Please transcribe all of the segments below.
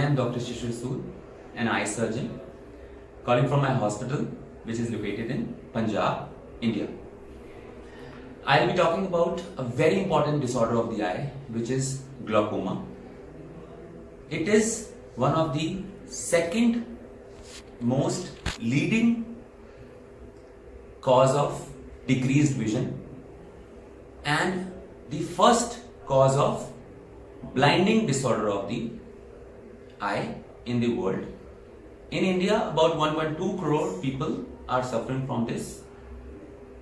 am Dr. Shishir Sood, an eye surgeon, calling from my hospital, which is located in Punjab, India. I will be talking about a very important disorder of the eye, which is glaucoma. It is one of the second most leading cause of decreased vision and the first cause of blinding disorder of the eye in the world. In India, about 1.2 crore people are suffering from this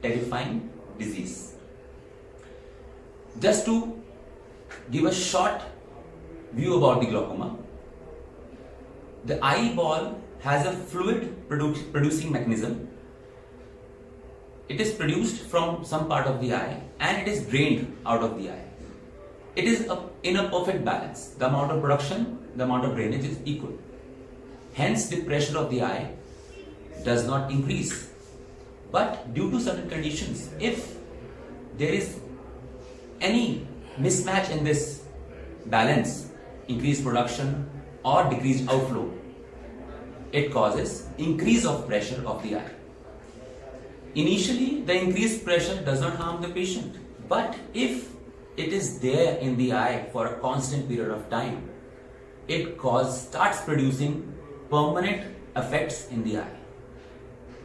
terrifying disease. Just to give a short view about the glaucoma, the eyeball has a fluid producing mechanism. It is produced from some part of the eye and it is drained out of the eye. It is in a perfect balance. The amount of production, the amount of drainage is equal. Hence, the pressure of the eye does not increase. But due to certain conditions, if there is any mismatch in this balance, increased production or decreased outflow, it causes increase of pressure of the eye. Initially, the increased pressure does not harm the patient, but if it is there in the eye for a constant period of time, it starts producing permanent effects in the eye,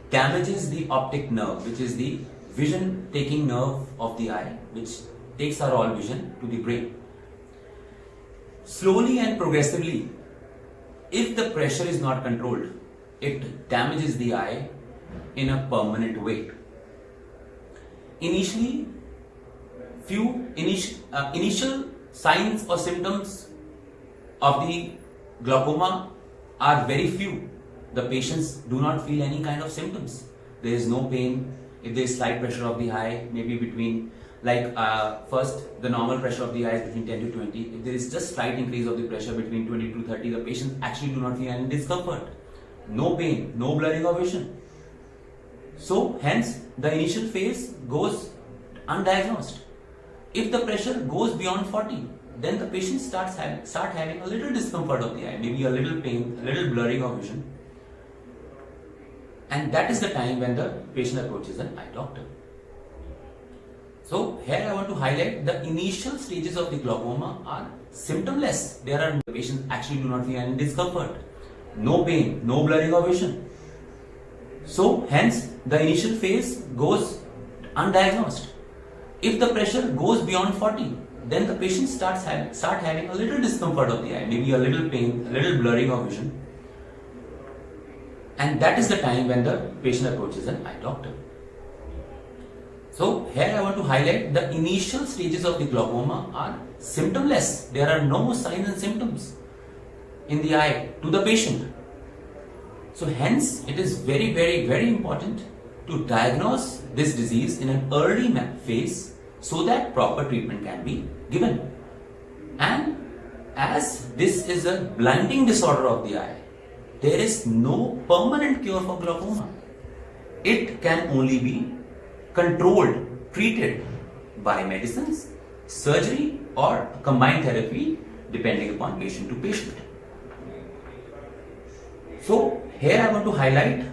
damages the optic nerve, which is the vision taking nerve of the eye, which takes our all vision to the brain. Slowly and progressively, if the pressure is not controlled, it damages the eye in a permanent way. Initially, initial signs or symptoms of the glaucoma are very few. The patients do not feel any kind of symptoms. There is no pain. If there is slight pressure of the eye, maybe between first the normal pressure of the eye is between 10 to 20. If there is just slight increase of the pressure between 20 to 30, the patients actually do not feel any discomfort. No pain, no blurring of vision. So hence the initial phase goes undiagnosed. If the pressure goes beyond 40, then the patient start having a little discomfort of the eye, maybe a little pain, a little blurring of vision. And that is the time when the patient approaches an eye doctor. So here I want to highlight the initial stages of the glaucoma are symptomless. The patients actually do not feel any discomfort, no pain, no blurring of vision. So hence the initial phase goes undiagnosed. If the pressure goes beyond 40, then the patient start having a little discomfort of the eye, maybe a little pain, a little blurring of vision. And that is the time when the patient approaches an eye doctor. So here I want to highlight the initial stages of the glaucoma are symptomless. There are no signs and symptoms in the eye to the patient. So hence it is very, very, very important to diagnose this disease in an early phase so that proper treatment can be given. And as this is a blinding disorder of the eye, there is no permanent cure for glaucoma. It can only be controlled, treated by medicines, surgery or combined therapy depending upon patient to patient. So here I want to highlight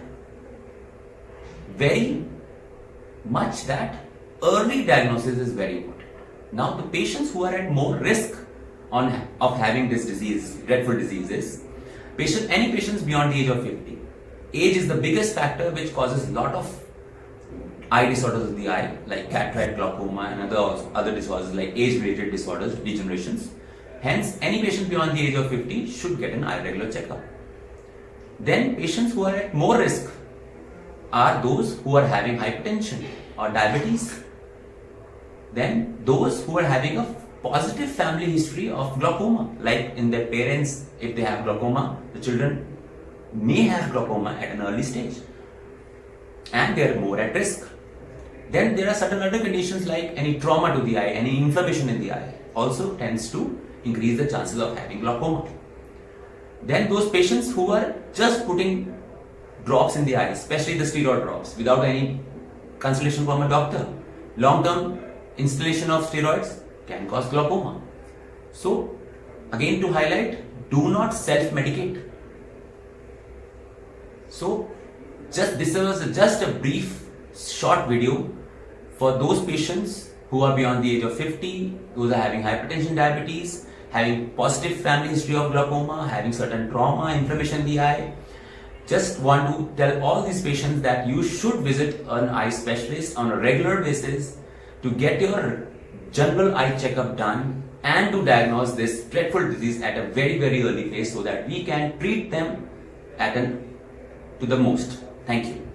very much that early diagnosis is very important. Now the patients who are at more risk of having this disease, dreadful diseases, any patients beyond the age of 50. Age is the biggest factor which causes a lot of eye disorders of the eye like cataract, glaucoma and other disorders like age-related disorders, degenerations. Hence, any patient beyond the age of 50 should get an eye regular checkup. Then patients who are at more risk are those who are having hypertension or diabetes. Then those who are having a positive family history of glaucoma, like in their parents, if they have glaucoma, the children may have glaucoma at an early stage and they are more at risk. Then there are certain other conditions like any trauma to the eye, any inflammation in the eye also tends to increase the chances of having glaucoma. Then those patients who are just putting drops in the eye, especially the steroid drops, without any consultation from a doctor, long-term installation of steroids can cause glaucoma. So again, to highlight, do not self-medicate. So, this was just a brief, short video for those patients who are beyond the age of 50, who are having hypertension, diabetes, having positive family history of glaucoma, having certain trauma, inflammation in the eye. Just want to tell all these patients that you should visit an eye specialist on a regular basis to get your general eye checkup done and to diagnose this dreadful disease at a very, very early phase so that we can treat them to the most. Thank you.